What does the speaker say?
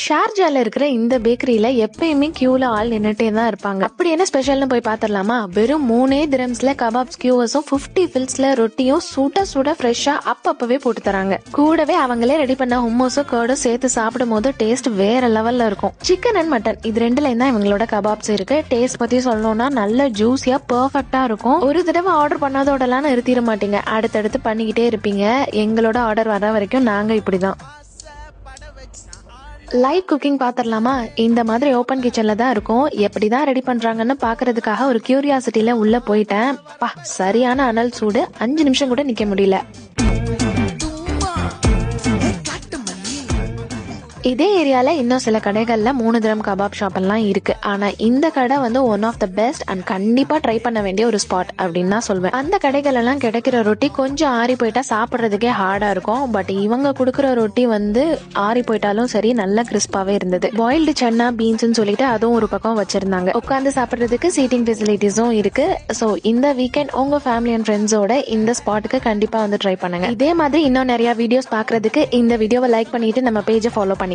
ஷார்ஜால இருக்கிற இந்த பேக்கரியில எப்பயுமே கியூல ஆள் நின்னுட்டே தான் இருப்பாங்க. அப்படி என்ன ஸ்பெஷல்னு போய் பாத்திரலாமா? வெறும் 3 திரம்ஸ்ல கபாப் ஸ்கியூவர்ஸும் 50 ஃபில்ஸ்ல ரொட்டியும் சுட சுட ஃப்ரெஷ்ஷா அப்பவே போட்டு தராங்க. கூடவே அவங்களே ரெடி பண்ண ஹும்மஸும் கர்டும் சேர்த்து சாப்பிடும் போது டேஸ்ட் வேற லெவல்ல இருக்கும். சிக்கன் அண்ட் மட்டன் இது ரெண்டுல தான் இவங்களோட கபாப்ஸ் இருக்கு. டேஸ்ட் பத்தி சொல்லணும்னா நல்ல ஜூஸியா பெர்ஃபெக்ட்டா இருக்கும். ஒரு தடவை ஆர்டர் பண்ணாதோடலாம் நிறுத்திட மாட்டீங்க, அடுத்தடுத்து பண்ணிக்கிட்டே இருப்பீங்க. எங்களோட ஆர்டர் வர வரைக்கும் நாங்க இப்படிதான். லைவ் குக்கிங் பாத்திரலாமா? இந்த மாதிரி ஓபன் கிச்சன்ல தான் இருக்கும். எப்படிதான் ரெடி பண்றாங்கன்னு பாக்குறதுக்காக ஒரு கியூரியாசிட்டில உள்ள போயிட்டேன். சரியான அனல் சூடு, 5 நிமிஷம் கூட நிக்க முடியல. இதே ஏரியால இன்னும் சில கடைகள்ல 3 திரம் கபாப் ஷாப் எல்லாம் இருக்கு. ஆனா இந்த கடை வந்து one of the best and கண்டிப்பா ட்ரை பண்ண வேண்டிய ஒரு ஸ்பாட் அப்படின்னு தான் சொல்வேன். அந்த கடைகள் எல்லாம் கிடைக்கிற ரொட்டி கொஞ்சம் ஆறி போயிட்டா சாப்பிடுறதுக்கே ஹார்டா இருக்கும். பட் இவங்க குடுக்கற ரொட்டி வந்து ஆறி போயிட்டாலும் சரி நல்ல கிறிஸ்பாவே இருந்தது. பாயில்டு சன்னா பீன்ஸ்னு சொல்லிட்டு அதுவும் ஒரு பக்கம் வச்சிருந்தாங்க. உட்காந்து சாப்பிடுறதுக்கு சீட்டிங் ஃபெசிலிட்டிஸும் இருக்கு. சோ இந்த வீக்கெண்ட் உங்க ஃபேமிலி அண்ட் ஃப்ரெண்ட்ஸோட இந்த ஸ்பாட்டுக்கு கண்டிப்பா வந்து ட்ரை பண்ணுங்க. இதே மாதிரி இன்னும் நிறைய வீடியோஸ் பாக்குறதுக்கு இந்த வீடியோவை லைக் பண்ணிட்டு நம்ம பேஜை ஃபாலோ பண்ணிக்கோங்க.